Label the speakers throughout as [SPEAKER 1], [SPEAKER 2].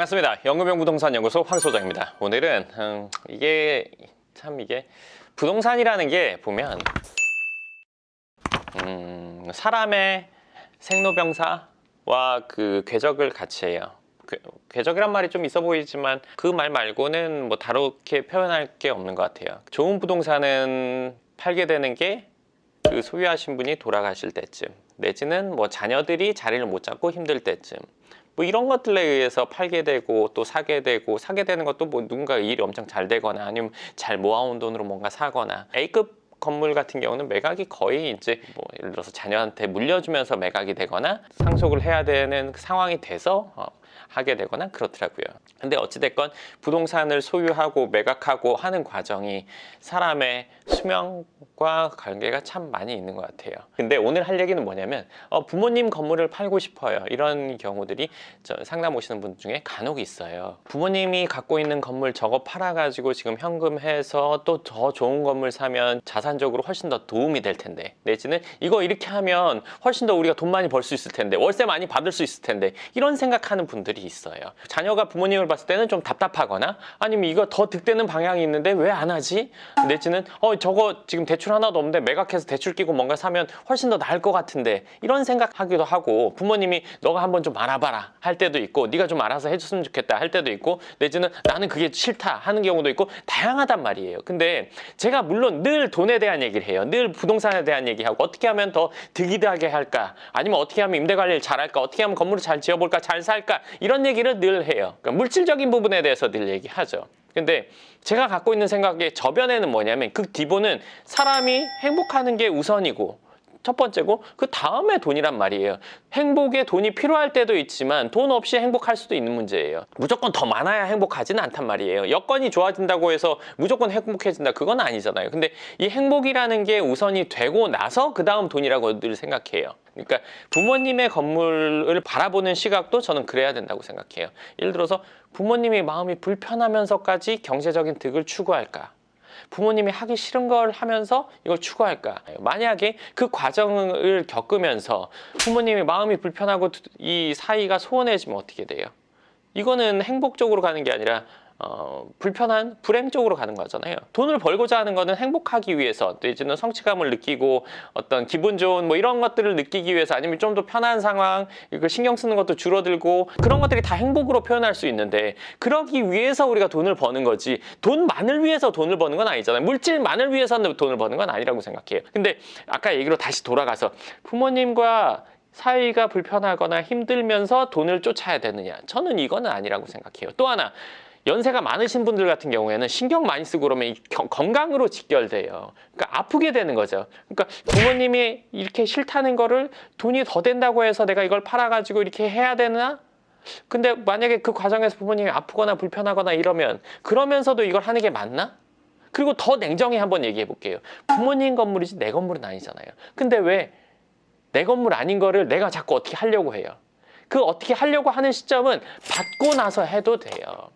[SPEAKER 1] 반갑습니다. 영금형 부동산 연구소 황 소장입니다. 오늘은 이게 부동산이라는 게 보면 사람의 생로병사와 그 궤적을 같이 해요. 궤적이란 말이 좀 있어 보이지만 그 말 말고는 뭐 다르게 표현할 게 없는 것 같아요. 좋은 부동산은 팔게 되는 게 그 소유하신 분이 돌아가실 때쯤, 내지는 뭐 자녀들이 자리를 못 잡고 힘들 때쯤, 뭐 이런 것들에 의해서 팔게 되고 또 사게 되는 것도 뭐 누군가 일이 엄청 잘 되거나 아니면 잘 모아온 돈으로 뭔가 사거나. A급 건물 같은 경우는 매각이 거의 이제 뭐 예를 들어서 자녀한테 물려주면서 매각이 되거나 상속을 해야 되는 상황이 돼서 하게 되거나 그렇더라고요. 근데 어찌됐건 부동산을 소유하고 매각하고 하는 과정이 사람의 수명과 관계가 참 많이 있는 것 같아요. 근데 오늘 할 얘기는 뭐냐면 부모님 건물을 팔고 싶어요, 이런 경우들이 상담 오시는 분 중에 간혹 있어요. 부모님이 갖고 있는 건물 저거 팔아가지고 지금 현금해서 또 더 좋은 건물 사면 자산적으로 훨씬 더 도움이 될 텐데, 내지는 이거 이렇게 하면 훨씬 더 우리가 돈 많이 벌 수 있을 텐데, 월세 많이 받을 수 있을 텐데, 이런 생각하는 분들이 있어요. 자녀가 부모님을 봤을 때는 좀 답답하거나 아니면 이거 더 득되는 방향이 있는데 왜 안 하지? 내지는 저거 지금 대출 하나도 없는데 매각해서 대출 끼고 뭔가 사면 훨씬 더 나을 것 같은데, 이런 생각하기도 하고, 부모님이 너가 한번 좀 알아봐라 할 때도 있고, 네가 좀 알아서 해줬으면 좋겠다 할 때도 있고, 내지는 나는 그게 싫다 하는 경우도 있고, 다양하단 말이에요. 근데 제가 물론 늘 돈에 대한 얘기를 해요. 늘 부동산에 대한 얘기하고, 어떻게 하면 더 득이하게 할까, 아니면 어떻게 하면 임대 관리를 잘할까, 어떻게 하면 건물을 잘 지어볼까, 잘 살까, 이런 얘기를 늘 해요. 그러니까 물질적인 부분에 대해서 늘 얘기하죠. 근데 제가 갖고 있는 생각의 저변에는 뭐냐면, 그 기본은 사람이 행복하는 게 우선이고 첫 번째고, 그 다음에 돈이란 말이에요. 행복에 돈이 필요할 때도 있지만 돈 없이 행복할 수도 있는 문제예요. 무조건 더 많아야 행복하지는 않단 말이에요. 여건이 좋아진다고 해서 무조건 행복해진다, 그건 아니잖아요. 근데 이 행복이라는 게 우선이 되고 나서 그 다음 돈이라고 늘 생각해요. 그러니까 부모님의 건물을 바라보는 시각도 저는 그래야 된다고 생각해요. 예를 들어서 부모님이 마음이 불편하면서까지 경제적인 득을 추구할까? 부모님이 하기 싫은 걸 하면서 이걸 추구할까? 만약에 그 과정을 겪으면서 부모님이 마음이 불편하고 이 사이가 소원해지면 어떻게 돼요? 이거는 행복 쪽으로 가는 게 아니라 불편한 불행 쪽으로 가는 거잖아요. 돈을 벌고자 하는 거는 행복하기 위해서, 내지는 성취감을 느끼고 어떤 기분 좋은 뭐 이런 것들을 느끼기 위해서, 아니면 좀 더 편한 상황, 이걸 신경 쓰는 것도 줄어들고, 그런 것들이 다 행복으로 표현할 수 있는데, 그러기 위해서 우리가 돈을 버는 거지 돈만을 위해서 돈을 버는 건 아니잖아요. 물질만을 위해서 돈을 버는 건 아니라고 생각해요. 근데 아까 얘기로 다시 돌아가서, 부모님과 사이가 불편하거나 힘들면서 돈을 쫓아야 되느냐, 저는 이거는 아니라고 생각해요. 또 하나, 연세가 많으신 분들 같은 경우에는 신경 많이 쓰고 그러면 건강으로 직결돼요. 그러니까 아프게 되는 거죠. 그러니까 부모님이 이렇게 싫다는 거를 돈이 더 된다고 해서 내가 이걸 팔아가지고 이렇게 해야 되나? 근데 만약에 그 과정에서 부모님이 아프거나 불편하거나 이러면, 그러면서도 이걸 하는 게 맞나? 그리고 더 냉정히 한번 얘기해 볼게요. 부모님 건물이지 내 건물은 아니잖아요. 근데 왜 내 건물 아닌 거를 내가 자꾸 어떻게 하려고 해요? 그 어떻게 하려고 하는 시점은 받고 나서 해도 돼요.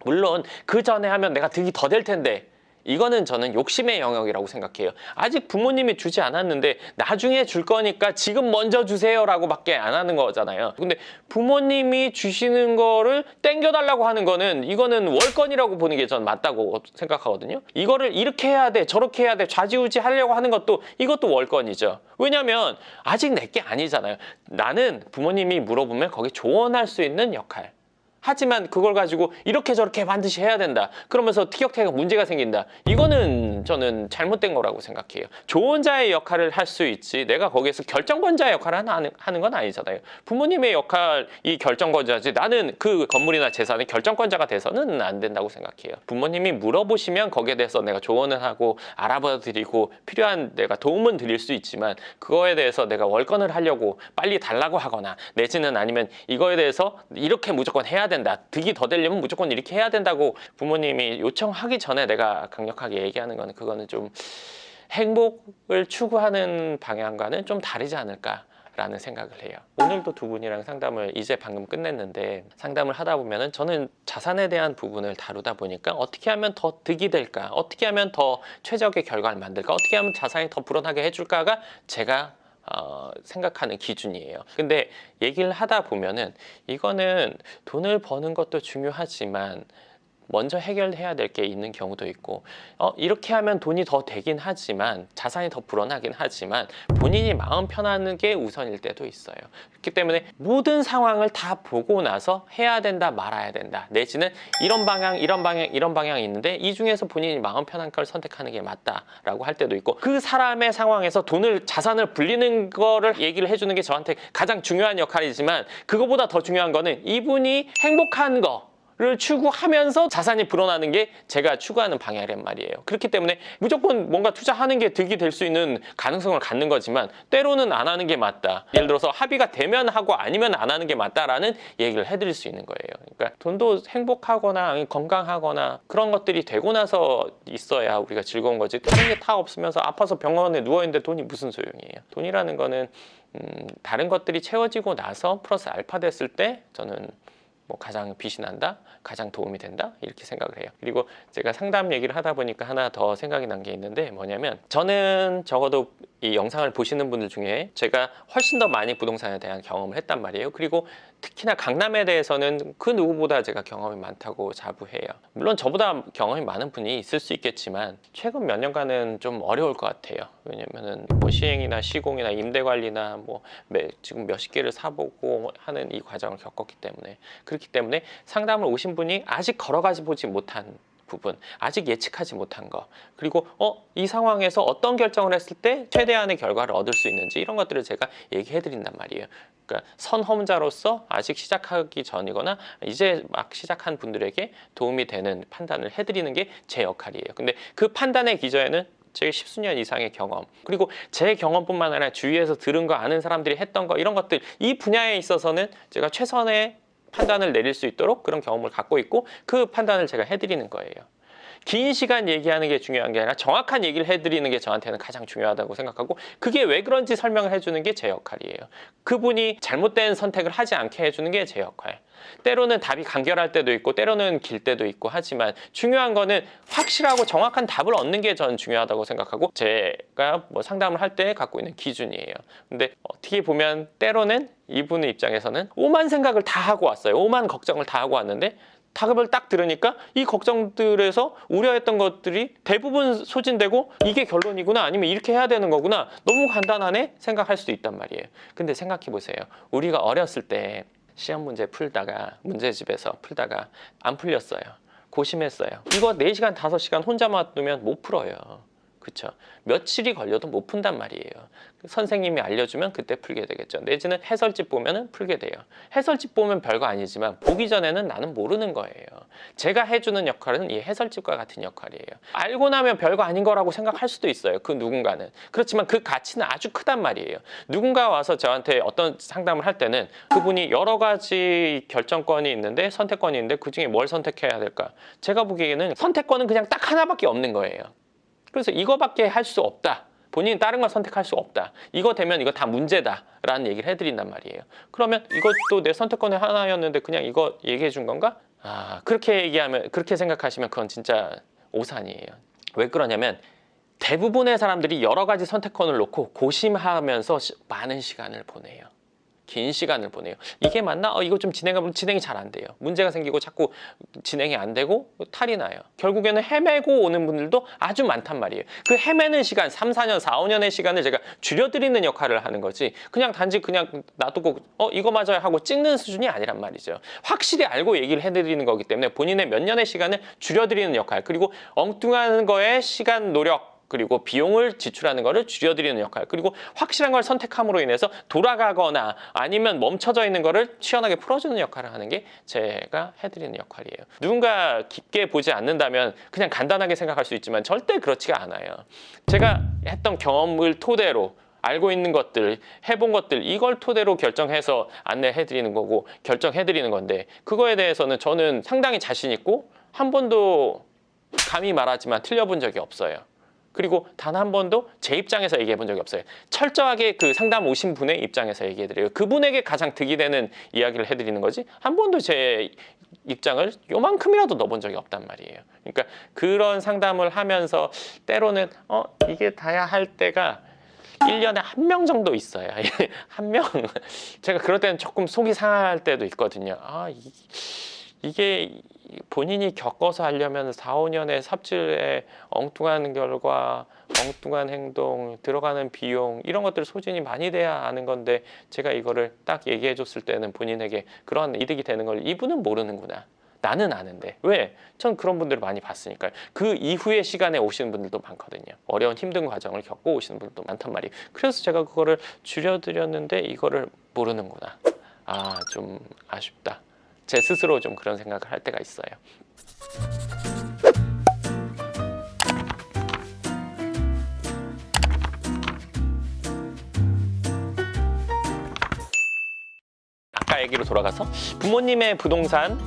[SPEAKER 1] 물론 그 전에 하면 내가 득이 더 될 텐데, 이거는 저는 욕심의 영역이라고 생각해요. 아직 부모님이 주지 않았는데 나중에 줄 거니까 지금 먼저 주세요라고 밖에 안 하는 거잖아요. 근데 부모님이 주시는 거를 땡겨달라고 하는 거는, 이거는 월권이라고 보는 게 전 맞다고 생각하거든요. 이거를 이렇게 해야 돼, 저렇게 해야 돼, 좌지우지 하려고 하는 것도, 이것도 월권이죠. 왜냐면 아직 내게 아니잖아요. 나는 부모님이 물어보면 거기 조언할 수 있는 역할. 하지만 그걸 가지고 이렇게 저렇게 반드시 해야 된다, 그러면서 티격태격 문제가 생긴다, 이거는 저는 잘못된 거라고 생각해요. 조언자의 역할을 할 수 있지, 내가 거기에서 결정권자의 역할을 하는 건 아니잖아요. 부모님의 역할이 결정권자지, 나는 그 건물이나 재산의 결정권자가 돼서는 안 된다고 생각해요. 부모님이 물어보시면 거기에 대해서 내가 조언을 하고 알아봐 드리고 필요한 내가 도움은 드릴 수 있지만, 그거에 대해서 내가 월권을 하려고 빨리 달라고 하거나, 내지는 아니면 이거에 대해서 이렇게 무조건 해야 된다, 득이 더 되려면 무조건 이렇게 해야 된다고 부모님이 요청하기 전에 내가 강력하게 얘기하는 거는, 그거는 좀 행복을 추구하는 방향과는 좀 다르지 않을까라는 생각을 해요. 오늘도 두 분이랑 상담을 이제 방금 끝냈는데, 상담을 하다 보면은 저는 자산에 대한 부분을 다루다 보니까 어떻게 하면 더 득이 될까, 어떻게 하면 더 최적의 결과를 만들까, 어떻게 하면 자산이 더 불어나게 해줄까가 제가 생각하는 기준이에요. 근데 얘기를 하다 보면은 이거는 돈을 버는 것도 중요하지만 먼저 해결해야 될 게 있는 경우도 있고 이렇게 하면 돈이 더 되긴 하지만 자산이 더 불어나긴 하지만 본인이 마음 편하는 게 우선일 때도 있어요. 그렇기 때문에 모든 상황을 다 보고 나서 해야 된다 말아야 된다 내지는 이런 방향 이런 방향 이런 방향이 있는데 이 중에서 본인이 마음 편한 걸 선택하는 게 맞다라고 할 때도 있고 그 사람의 상황에서 자산을 불리는 거를 얘기를 해주는 게 저한테 가장 중요한 역할이지만 그거보다 더 중요한 거는 이분이 행복한 를 추구하면서 자산이 불어나는 게 제가 추구하는 방향이란 말이에요. 그렇기 때문에 무조건 뭔가 투자하는 게 득이 될 수 있는 가능성을 갖는 거지만 때로는 안 하는 게 맞다. 예를 들어서 합의가 되면 하고 아니면 안 하는 게 맞다라는 얘기를 해드릴 수 있는 거예요. 그러니까 돈도 행복하거나 건강하거나 그런 것들이 되고 나서 있어야 우리가 즐거운 거지 다른 게 다 없으면서 아파서 병원에 누워있는데 돈이 무슨 소용이에요. 돈이라는 거는 다른 것들이 채워지고 나서 플러스 알파 됐을 때 저는 가장 빛이 난다, 가장 도움이 된다 이렇게 생각을 해요. 그리고 제가 상담 얘기를 하다 보니까 하나 더 생각이 난 게 있는데 뭐냐면 저는 적어도 이 영상을 보시는 분들 중에 제가 훨씬 더 많이 부동산에 대한 경험을 했단 말이에요. 그리고 특히나 강남에 대해서는 그 누구보다 제가 경험이 많다고 자부해요. 물론 저보다 경험이 많은 분이 있을 수 있겠지만 최근 몇 년간은 좀 어려울 것 같아요. 왜냐면은 시행이나 시공이나 임대 관리나 지금 몇십 개를 사보고 하는 이 과정을 겪었기 때문에 그렇기 때문에 상담을 오신 분이 아직 걸어가지 보지 못한 부분, 아직 예측하지 못한 거, 그리고 이 상황에서 어떤 결정을 했을 때 최대한의 결과를 얻을 수 있는지 이런 것들을 제가 얘기해 드린단 말이에요. 그러니까 선호자로서 아직 시작하기 전이거나 이제 막 시작한 분들에게 도움이 되는 판단을 해드리는 게 제 역할이에요. 근데 그 판단의 기저에는 제 십수년 이상의 경험, 그리고 제 경험뿐만 아니라 주위에서 들은 거, 아는 사람들이 했던 거 이런 것들, 이 분야에 있어서는 제가 최선의 판단을 내릴 수 있도록 그런 경험을 갖고 있고 그 판단을 제가 해드리는 거예요. 긴 시간 얘기하는 게 중요한 게 아니라 정확한 얘기를 해드리는 게 저한테는 가장 중요하다고 생각하고 그게 왜 그런지 설명을 해주는 게 제 역할이에요. 그분이 잘못된 선택을 하지 않게 해주는 게 제 역할. 때로는 답이 간결할 때도 있고 때로는 길 때도 있고 하지만 중요한 거는 확실하고 정확한 답을 얻는 게 저는 중요하다고 생각하고 제가 상담을 할 때 갖고 있는 기준이에요. 근데 어떻게 보면 때로는 이분의 입장에서는 오만 생각을 다 하고 왔어요. 오만 걱정을 다 하고 왔는데 답을 딱 들으니까 이 걱정들에서 우려했던 것들이 대부분 소진되고 이게 결론이구나 아니면 이렇게 해야 되는 거구나 너무 간단하네 생각할 수도 있단 말이에요. 근데 생각해 보세요. 우리가 어렸을 때 시험 문제 풀다가 문제집에서 풀다가 안 풀렸어요. 고심했어요. 이거 4시간 5시간 혼자만 두면 못 풀어요. 그렇죠? 며칠이 걸려도 못 푼단 말이에요. 선생님이 알려주면 그때 풀게 되겠죠. 내지는 해설집 보면 풀게 돼요. 해설집 보면 별거 아니지만 보기 전에는 나는 모르는 거예요. 제가 해주는 역할은 이 해설집과 같은 역할이에요. 알고 나면 별거 아닌 거라고 생각할 수도 있어요. 그 누군가는. 그렇지만 그 가치는 아주 크단 말이에요. 누군가 와서 저한테 어떤 상담을 할 때는 그분이 여러 가지 결정권이 있는데 선택권이 있는데 그중에 뭘 선택해야 될까? 제가 보기에는 선택권은 그냥 딱 하나밖에 없는 거예요. 그래서 이거밖에 할 수 없다. 본인은 다른 걸 선택할 수 없다. 이거 되면 이거 다 문제다 라는 얘기를 해드린단 말이에요. 그러면 이것도 내 선택권의 하나였는데 그냥 이거 얘기해 준 건가? 그렇게 생각하시면 그건 진짜 오산이에요. 왜 그러냐면 대부분의 사람들이 여러 가지 선택권을 놓고 고심하면서 많은 시간을 보내요. 긴 시간을 보내요. 이게 맞나? 이거 좀 진행하면 진행이 잘 안 돼요. 문제가 생기고 자꾸 진행이 안 되고 탈이 나요. 결국에는 헤매고 오는 분들도 아주 많단 말이에요. 그 헤매는 시간 3, 4년, 4, 5년의 시간을 제가 줄여드리는 역할을 하는 거지 단지 그냥 놔두고 이거 맞아요 하고 찍는 수준이 아니란 말이죠. 확실히 알고 얘기를 해드리는 거기 때문에 본인의 몇 년의 시간을 줄여드리는 역할, 그리고 엉뚱한 거에 시간, 노력 그리고 비용을 지출하는 것을 줄여드리는 역할, 그리고 확실한 걸 선택함으로 인해서 돌아가거나 아니면 멈춰져 있는 것을 시원하게 풀어주는 역할을 하는 게 제가 해드리는 역할이에요. 누군가 깊게 보지 않는다면 그냥 간단하게 생각할 수 있지만 절대 그렇지가 않아요. 제가 했던 경험을 토대로 알고 있는 것들, 해본 것들 이걸 토대로 결정해서 안내해드리는 거고 결정해드리는 건데 그거에 대해서는 저는 상당히 자신 있고 한 번도 감히 말하지만 틀려본 적이 없어요. 그리고 단 한 번도 제 입장에서 얘기해 본 적이 없어요. 철저하게 그 상담 오신 분의 입장에서 얘기해 드려요. 그분에게 가장 득이 되는 이야기를 해드리는 거지 한 번도 제 입장을 요만큼이라도 넣어본 적이 없단 말이에요. 그러니까 그런 상담을 하면서 때로는 이게 다야 할 때가 1년에 한 명 정도 있어요. 한 명. 제가 그럴 때는 조금 속이 상할 때도 있거든요. 이게 본인이 겪어서 하려면 4, 5년의 삽질에 엉뚱한 결과, 엉뚱한 행동, 들어가는 비용 이런 것들 소진이 많이 돼야 아는 건데 제가 이거를 딱 얘기해 줬을 때는 본인에게 그런 이득이 되는 걸 이분은 모르는구나. 나는 아는데 왜? 전 그런 분들을 많이 봤으니까요. 그 이후의 시간에 오시는 분들도 많거든요. 어려운 힘든 과정을 겪고 오시는 분들도 많단 말이에요. 그래서 제가 그거를 줄여드렸는데 이거를 모르는구나. 좀 아쉽다. 제 스스로 좀 그런 생각을 할 때가 있어요. 아까 얘기로 돌아가서 부모님의 부동산에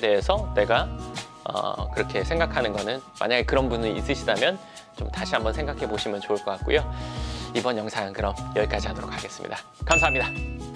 [SPEAKER 1] 대해서 내가 그렇게 생각하는 거는 만약에 그런 분이 있으시다면 좀 다시 한번 생각해 보시면 좋을 것 같고요. 이번 영상은 그럼 여기까지 하도록 하겠습니다. 감사합니다.